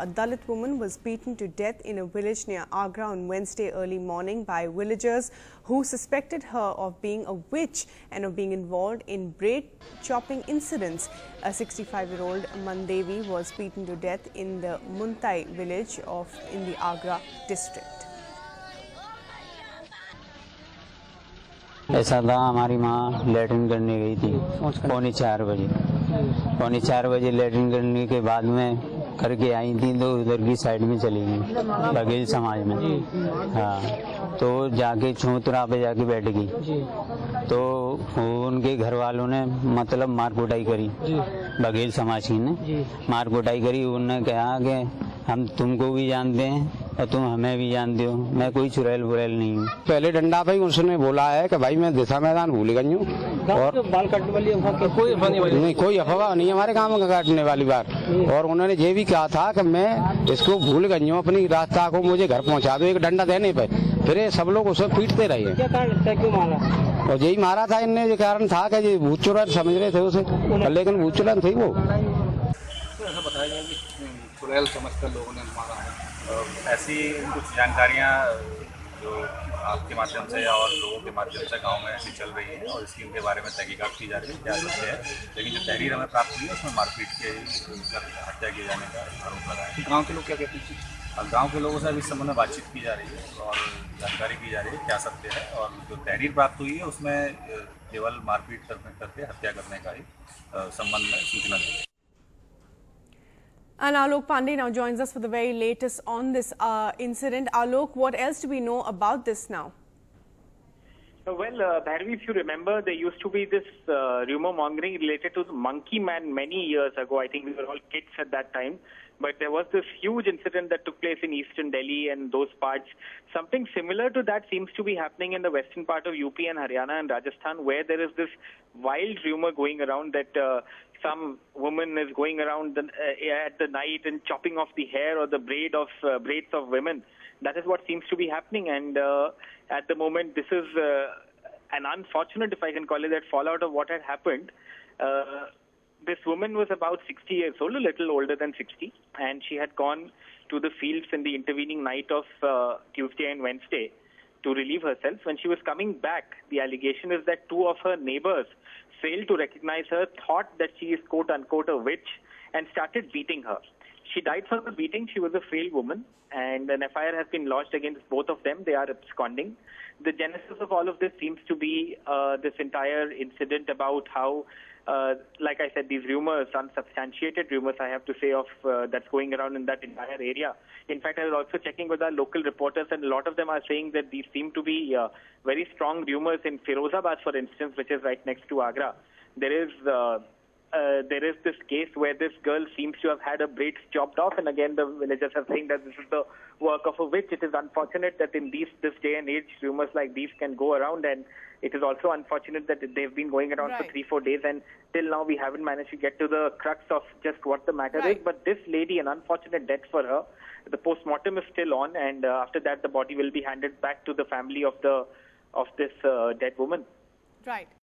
A Dalit woman was beaten to death in a village near Agra on Wednesday early morning by villagers who suspected her of being a witch and of being involved in braid chopping incidents. A 65-year-old Mandevi was beaten to death in the Muntai village in the Agra district. ऐसा था, हमारी माँ latrine करने गई थी पौने 4 बजे। पौने 4 बजे लैट्रिन करने के बाद में करके आई थी तो उधर की साइड में चली गई बघेल समाज में। हाँ, तो जाके छूतरा पे जाके बैठ गई तो उनके घर वालों ने मतलब मार कुटाई करी। बघेल समाज की ने मार कुटाई करी। उन्होंने कहा कि हम तुमको भी जानते हैं और तुम हमें भी जानते हो, मैं कोई चुड़ैल बुड़ैल नहीं हूँ। पहले डंडा पे उसने बोला है कि भाई मैं दिशा मैदान भूल गई हूँ और बाल काटने वाली कोई अफवाह नहीं, कोई अफवाह नहीं हमारे काम का काटने वाली बात। और उन्होंने ये भी कहा था कि मैं इसको भूल गई हूँ, अपनी रास्ता को मुझे घर पहुँचा दो एक डंडा देने पे। फिर ये सब लोग उसे पीटते रहे। क्या कारण था, क्यों मारा? और यही मारा था इनने। ये कारण था कि ये भूत चुड़ैल समझ रहे थे उसे, लेकिन भूत चुड़ैल थी वो। ऐसा बताया गया कि चुड़ैल समझकर लोगों ने मारा है। ऐसी कुछ जानकारियाँ जो आपके माध्यम से और लोगों के माध्यम से गांव में ऐसी चल रही है और इसकी उनके बारे में तहकीकात की जा रही है, क्या सत्य है। लेकिन जो तहरीर हमें प्राप्त हुई है उसमें मारपीट के हत्या किए जाने का आरोप लगा है। गाँव के लोग क्या कहते हैं? गाँव के लोगों से अभी इस संबंध में बातचीत की जा रही है और जानकारी की जा रही है क्या सत्य है। और जो तहरीर प्राप्त हुई है उसमें केवल मारपीट करके हत्या करने का ही संबंध में सूचना दी है। And Alok Pandey now joins us for the very latest on this incident. Alok, what else do we know about this now? Well, Bharvi, if you remember, there used to be this rumor mongering related to the Monkey Man many years ago. I think we were all kids at that time. But there was this huge incident that took place in eastern Delhi and those parts. Something similar to that seems to be happening in the western part of UP and Haryana and Rajasthan, where there is this wild rumor going around that some woman is going around at the night and chopping off the hair or the braids of women. That is what seems to be happening. And at the moment, this is an unfortunate, if I can call it that, fallout of what had happened. This woman was about 60 years old, a little older than 60, and she had gone to the fields in the intervening night of Tuesday and Wednesday to relieve herself. When she was coming back, the allegation is that two of her neighbors failed to recognize her, thought that she is quote-unquote a witch, and started beating her. She died from the beating. She was a frail woman, and an FIR has been lodged against both of them. They are absconding. The genesis of all of this seems to be this entire incident about how, like I said, these rumors, unsubstantiated rumors, I have to say, of that's going around in that entire area. In fact, I was also checking with our local reporters, and a lot of them are saying that these seem to be very strong rumors in Firozabad, for instance, which is right next to Agra. There is this case where this girl seems to have had her braids chopped off, and again the villagers are saying that this is the work of a witch. It is unfortunate that in this day and age, rumors like these can go around, and it is also unfortunate that they've been going around for 3-4 days, and till now we haven't managed to get to the crux of just what the matter is. But this lady, an unfortunate death for her. The post-mortem is still on, and after that the body will be handed back to the family of this dead woman. Right.